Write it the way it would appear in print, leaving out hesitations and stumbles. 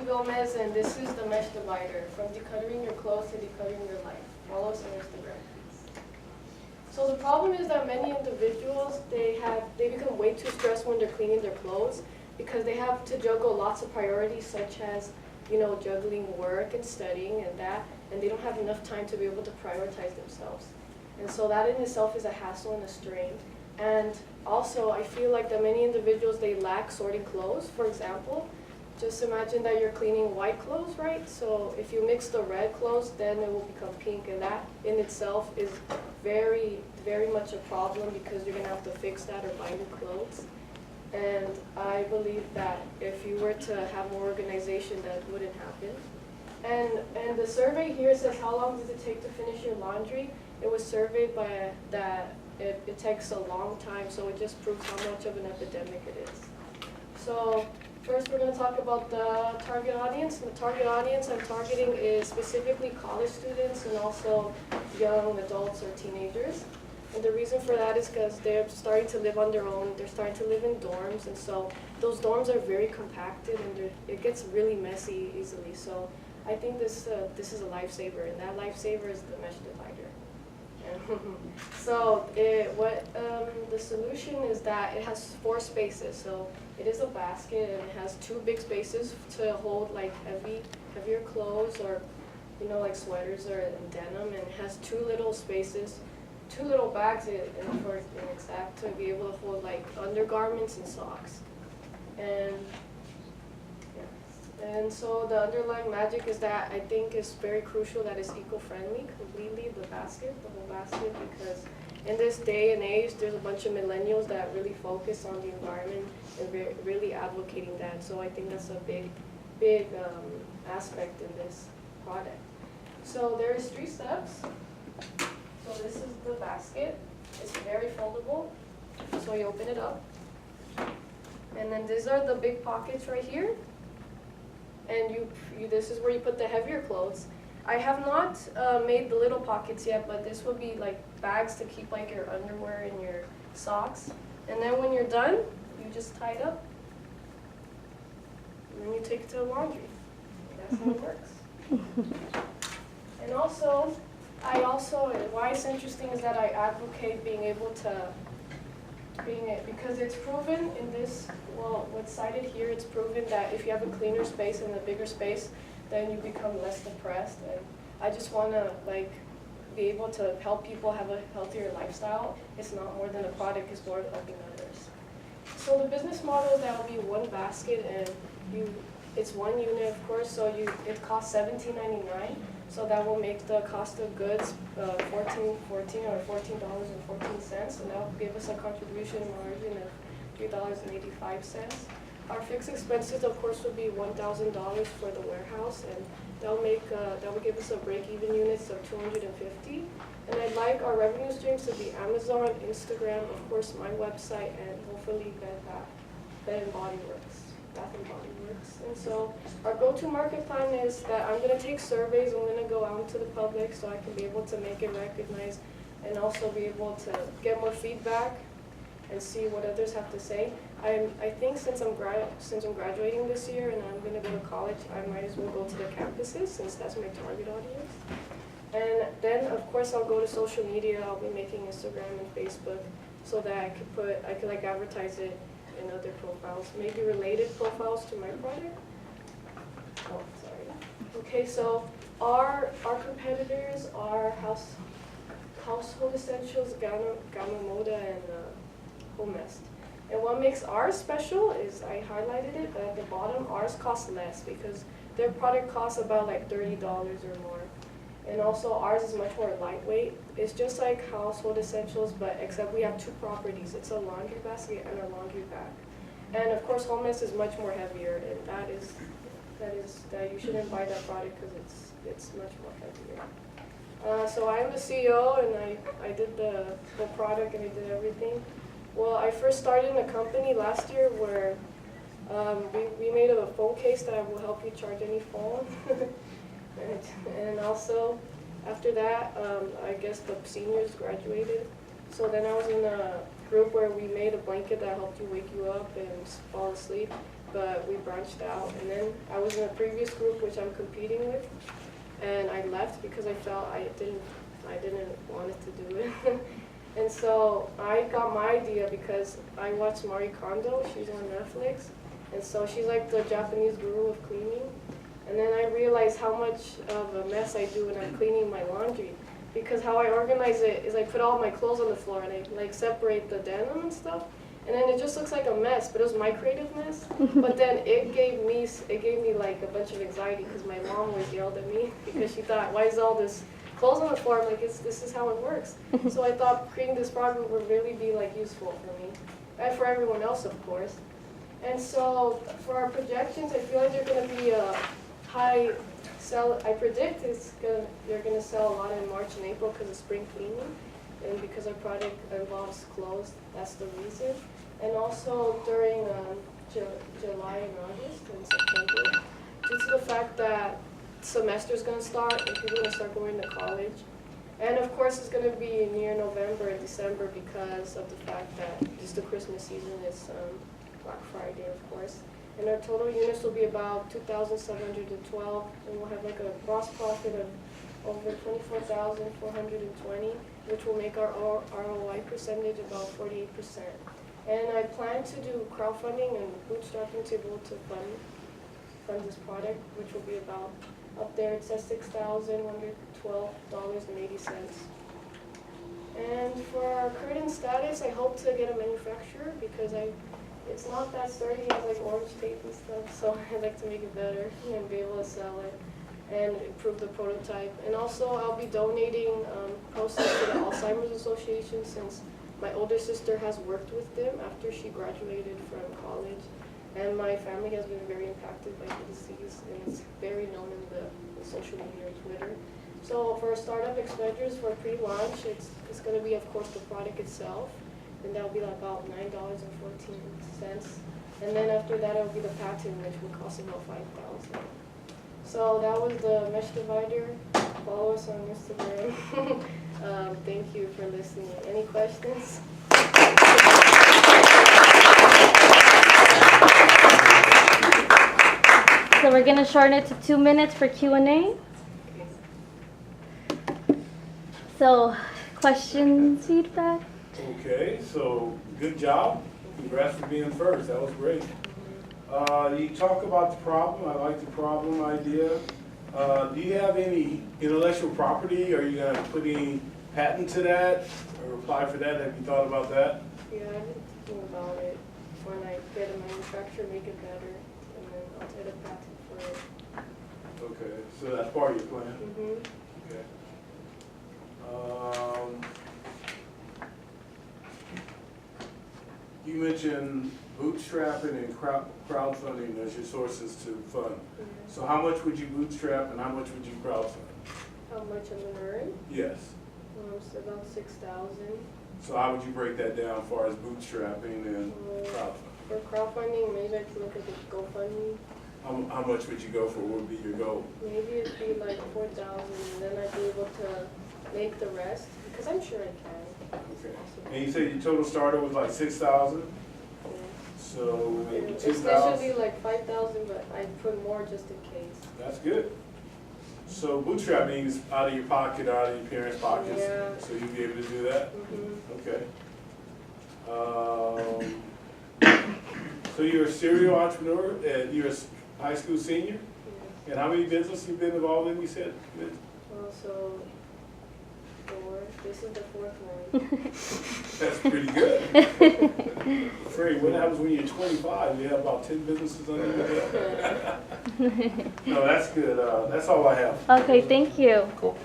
Gomez, and this is the Mesh Divider, from decluttering your clothes to decluttering your life. Follow us on Instagram, please. So the problem is that many individuals, they become way too stressed when they're cleaning their clothes because they have to juggle lots of priorities such as, juggling work and studying and they don't have enough time to be able to prioritize themselves. And so that in itself is a hassle and a strain. And also, I feel like that many individuals, they lack sorting clothes. For example, just imagine that you're cleaning white clothes, right? So if you mix the red clothes, then it will become pink. And that in itself is very, very much a problem because you're going to have to fix that or buy new clothes. And I believe that if you were to have more organization, that wouldn't happen. And the survey here says, how long does it take to finish your laundry? It was surveyed by that it takes a long time, so it just proves how much of an epidemic it is. So first we're going to talk about the target audience. And the target audience I'm targeting is specifically college students and also young adults or teenagers. And the reason for that is because they're starting to live on their own, they're starting to live in dorms, and so those dorms are very compacted and it gets really messy easily. So I think this is a lifesaver, and that lifesaver is the Mesh Divider. So the solution is that it has 4 spaces. So it is a basket and it has 2 big spaces to hold like heavier clothes or like sweaters or denim, and it has 2 little spaces, 2 little bags in exact to be able to hold like undergarments and socks. And so the underlying magic is that I think is very crucial that it's eco-friendly completely, the whole basket, because in this day and age, there's a bunch of millennials that really focus on the environment and really advocating that. So I think that's a big aspect in this product. So there's 3 steps. So this is the basket. It's very foldable. So you open it up. And then these are the big pockets right here. And this is where you put the heavier clothes. I have not made the little pockets yet, but this would be like bags to keep like your underwear and your socks. And then when you're done, you just tie it up. And then you take it to the laundry. That's how it works. And also, why it's interesting is that I advocate being able to because it's proven in this, what's cited here, it's proven that if you have a cleaner space and a bigger space, then you become less depressed. And I just want to be able to help people have a healthier lifestyle. It's not more than a product, it's more helping others. So the business model is that will be 1 basket and it's 1 unit, of course, so it costs $17.99. So that will make the cost of goods $14.14, and that will give us a contribution margin of $3.85. Our fixed expenses, of course, would be $1,000 for the warehouse, and that will give us a break-even units of 250. And I'd like our revenue streams to be Amazon, Instagram, of course, my website, and hopefully Bed and Body Works. Bath and Body Works. And so our go-to-market plan is that I'm going to take surveys, I'm going to go out to the public so I can be able to make it recognized and also be able to get more feedback and see what others have to say. I think since I'm graduating this year and I'm going to go to college, I might as well go to the campuses since that's my target audience. And then of course I'll go to social media, I'll be making Instagram and Facebook so that I could like advertise it in other profiles, maybe related profiles to my product. Oh, sorry. Okay, so our competitors are Household Essentials, Gamma Moda, and Homest. And what makes ours special is, I highlighted it, but at the bottom, ours costs less because their product costs about like $30 or more. And also ours is much more lightweight. It's just like Household Essentials, but except we have 2 properties. It's a laundry basket and a laundry bag. And of course, Homest is much more heavier, and that you shouldn't buy that product because it's much more heavier. So I'm the CEO, and I did the whole product and I did everything. Well, I first started in a company last year where we made a phone case that will help you charge any phone. And also, after that, I guess the seniors graduated. So then I was in a group where we made a blanket that helped you wake you up and fall asleep. but we branched out. And then I was in a previous group which I'm competing with, and I left because I felt I didn't want it to do it. And so I got my idea because I watched Marie Kondo. She's on Netflix, and so she's like the Japanese guru of cleaning. And then I realized how much of a mess I do when I'm cleaning my laundry. Because how I organize it is I put all my clothes on the floor and I like separate the denim and stuff. And then it just looks like a mess, but it was my creative mess. But then it gave me like a bunch of anxiety because my mom always yelled at me because she thought, why is all this clothes on the floor? I'm like, this is how it works. So I thought creating this program would really be like useful for me and for everyone else, of course. And so for our projections, I feel like they're going to be a high sell. I predict they're going to sell a lot in March and April because of spring cleaning, and because our product involves clothes, that's the reason. And also during July and August and September, due to the fact that semester is going to start and people are going to start going to college. And of course it's going to be near November and December because of the fact that just the Christmas season is Black Friday, of course. And our total units will be about 2,712, and we'll have like a gross profit of over 24,420, which will make our ROI percentage about 48%. And I plan to do crowdfunding and bootstrapping to be able to fund this product, which will be about, up there it says $6,112.80. And for our current status, I hope to get a manufacturer because it's not that sturdy, it has like orange tape and stuff, so I'd like to make it better and be able to sell it and improve the prototype. And also I'll be donating proceeds to the Alzheimer's Association since my older sister has worked with them after she graduated from college. And my family has been very impacted by the disease, and it's very known in the social media and Twitter. So for startup expenditures for pre-launch, it's going to be, of course, the product itself, and that'll be about $9.14. And then after that, it'll be the patent, which will cost about $5,000. So that was the mesh divider. Follow us on Instagram. Thank you for listening. Any questions? So we're going to shorten it to 2 minutes for Q&A. So, questions, feedback? Okay, so good job. Congrats for being first. That was great. You talk about the problem. I like the problem idea. Do you have any intellectual property? Are you going to put any patent to that or apply for that? Have you thought about that? Yeah, I've been thinking about it. When I get a manufacturer, make it better, and then I'll get a patent for it. Okay, so that's part of your plan? Mm-hmm. Okay. You mentioned bootstrapping and crowdfunding as your sources to fund. Mm-hmm. So how much would you bootstrap and how much would you crowdfund? How much I'm gonna earn? Yes. So about 6,000. So how would you break that down as far as bootstrapping and crowdfunding? For crowdfunding, maybe I could look at the GoFundMe. How much would you go for? What would be your goal? Maybe it'd be like 4,000, and then I'd be able to make the rest, because I'm sure I can. Okay. And you said your total starter was like 6,000? Yeah. So maybe It's 2,000? usually like 5,000, but I'd put more just in case. That's good. So bootstrap means out of your pocket, out of your parents' pockets. Yeah. So you'd be able to do that? Mm-hmm. Okay. So you're a serial entrepreneur, you're a high school senior? Yeah. And how many businesses you've been involved in, you said? Well, so 4. This is the 4th one. That's pretty good. Freddie, what happens when you're 25? You have about 10 businesses under your belt? No, that's good. That's all I have. Okay, thank you. Cool.